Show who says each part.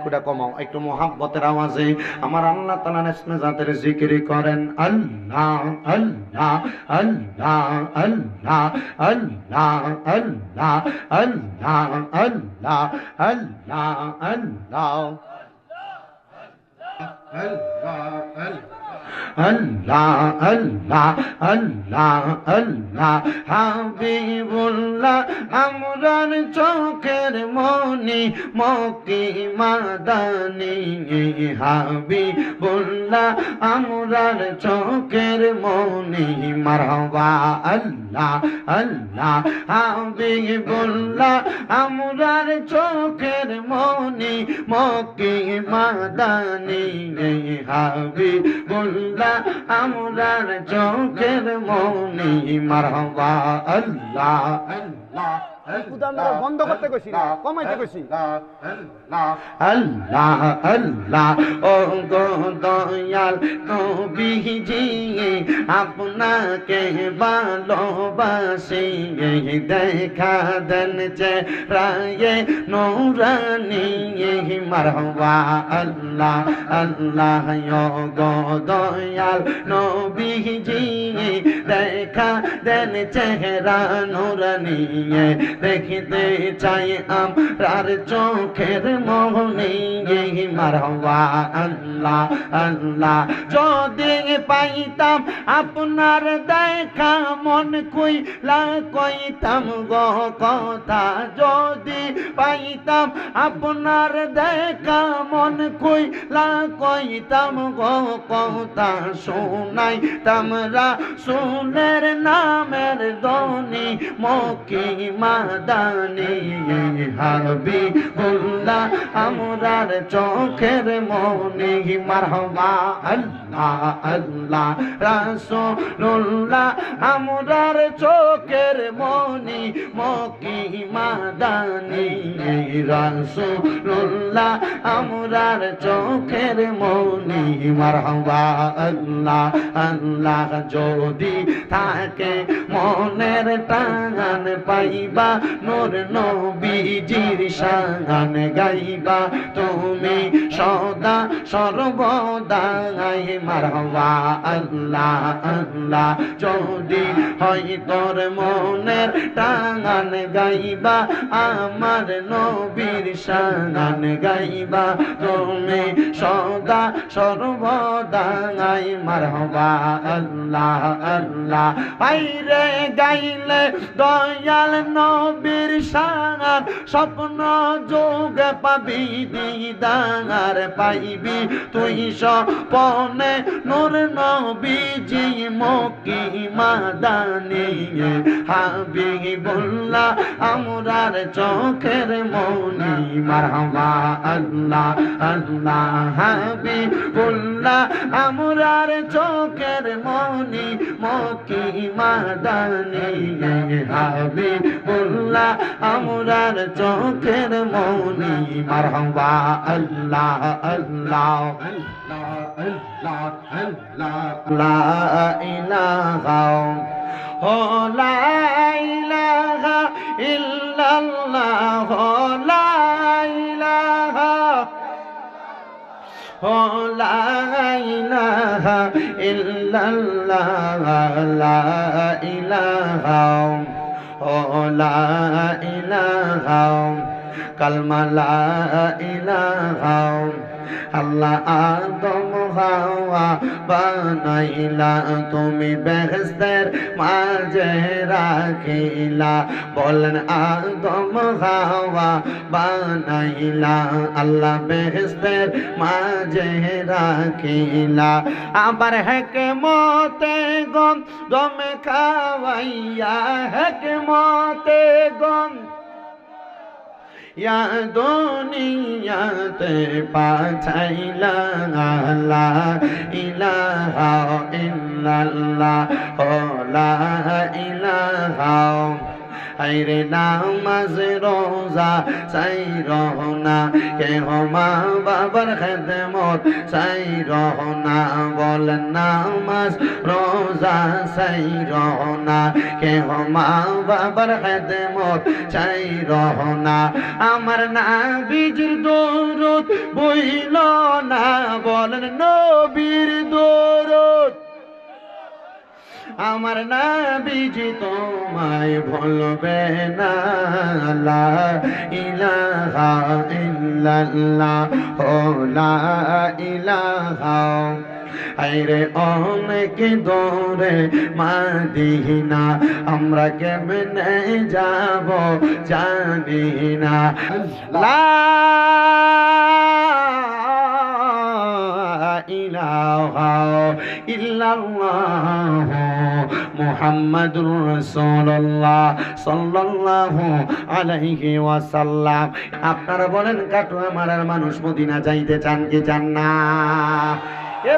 Speaker 1: একটুটা কমাও, একটু মোহাব্বতের আওয়াজে আমার আল্লাহ তাআলা নামে জাতের জিকির করেন। আল্লাহ আল্লাহ আল্লাহ আল্লাহ আল্লাহ আল্লাহ আল্লাহ আল্লাহ আল্লাহ আল্লাহ আল্লাহ আল্লাহ আল্লাহ আল্লাহ হাবিবুল্লাহ আমরার চোখের মনি মক্কি মাদানি হাবিবুল্লাহ আমরার চোখের মনি মারহাবা আল্লাহ আল্লাহ হাবিবুল্লাহ আমরার চোখের মনি মক্কি মাদানি হাবিবুল্লাহ আমরার চোখের মনি মারহাবা আল্লাহ আল্লাহ
Speaker 2: বন্ধ করতে কইছি না, কমাইতে কইছি।
Speaker 1: আল্লাহ আল্লাহ ও গো দয়াল নবীজি আপনাকে ভালোবাসি দেখা দেন চেহারায়ে নূরানি মারহাবা আল্লাহ আল্লাহ ও গো দয়াল নবীজি দেখা দেন চেহারা নূরানি দেখিতে চাই আমরার চোখের মনি মারহাবা আল্লাহ আল্লাহ যদি পাইতাম আপনার দেখা মন কইলা কইতাম গো কথা যদি পাইতাম আপনার দেখা মন কইলা কইতাম গো কথা শোনাইতাম রাসূলের নামের ধ্বনি মক্কি মাদানি হাবিবুল্লাহ আমরার চোখের মনি মারহাবা আল্লাহ আল্লাহ রাসূলুল্লাহ আমরার চোখের মনি মক্কি মাদানি রাসূলুল্লাহ আমরার চোখের মনি মারহাবা আল্লাহ আল্লাহ যদি থাকে মনের টান পাইবা নূর নবীজির শান গাইবা তুমি সদা সর্বদা মারহাবা আল্লাহ আল্লাহ যদি হয় তোর মনের টান গাইবা আমার নবীর শান গাইবা তুমি সদা সর্বদা মারহাবা আল্লাহ আল্লাহ বাইরে গাইলে দয়াল নবীর শান স্বপ্ন যোগে পাবি দিদার পাইবি তুই স্বপনে নূর নবীজি মক্কি মাদানি হাবিবুল্লাহ আমরার চোখের মনি মারহাবা আল্লাহ আল্লাহ হাবিবুল্লাহ আমরার চোখের মনি মক্কি মাদানি হাবিবুল্লাহ আমরার চোখের মনি মারহাবা আল্লাহ আল্লাহ আল্লাহ আল্লাহ আল্লাহ লা ইলাহা ও লা ইলাহা ইল্লাল্লাহ লা ইলাহা ও লা ইলাহা ইল্লাল্লাহ লা ইলাহা ও লা ইলাহা কালমা লা ইলাহা আল্লাহ আদম হাওয়া বানাইলা তুমি বেহেশতের মাঝে রাখিলা বলেন আদম হাওয়া বানাইলা আল্লাহ বেহেশতের মাঝে রাখিলা আবার হেকমতে গম দমে খাওয়াইয়া হেকমতে গম ইয়া দুনিয়াতে পাঠাইলা লা ইলাহা ইল্লাল্লাহ লা ইলাহা আইরে নামাজ রোজা চাই রহনা কেহ মা বাবার খেদমত চাই রহনা বলেন নামাজ রোজা চাই রহনা কেহ মা বাবার খেদমত চাই রহনা আমার নবীজির দরুদ বইল না বলেন নবীর দরুদ আমার নবীজি তোমায় ভুলবে না লা ইলাহা ইল্লাল্লাহ লা ইলাহা আইরে অনেক দূরে মদিনা আমরা কেমনে যাব জানি না লা ইলাহা ইল্লাল্লাহ মুহাম্মাদুর রাসূলুল্লাহ সাল্লাল্লাহু আলাইহি ওয়াসাল্লাম। আপনারা বলেন কাটুয়া মারার মানুষ মদিনা যাইতে চান কি চান না?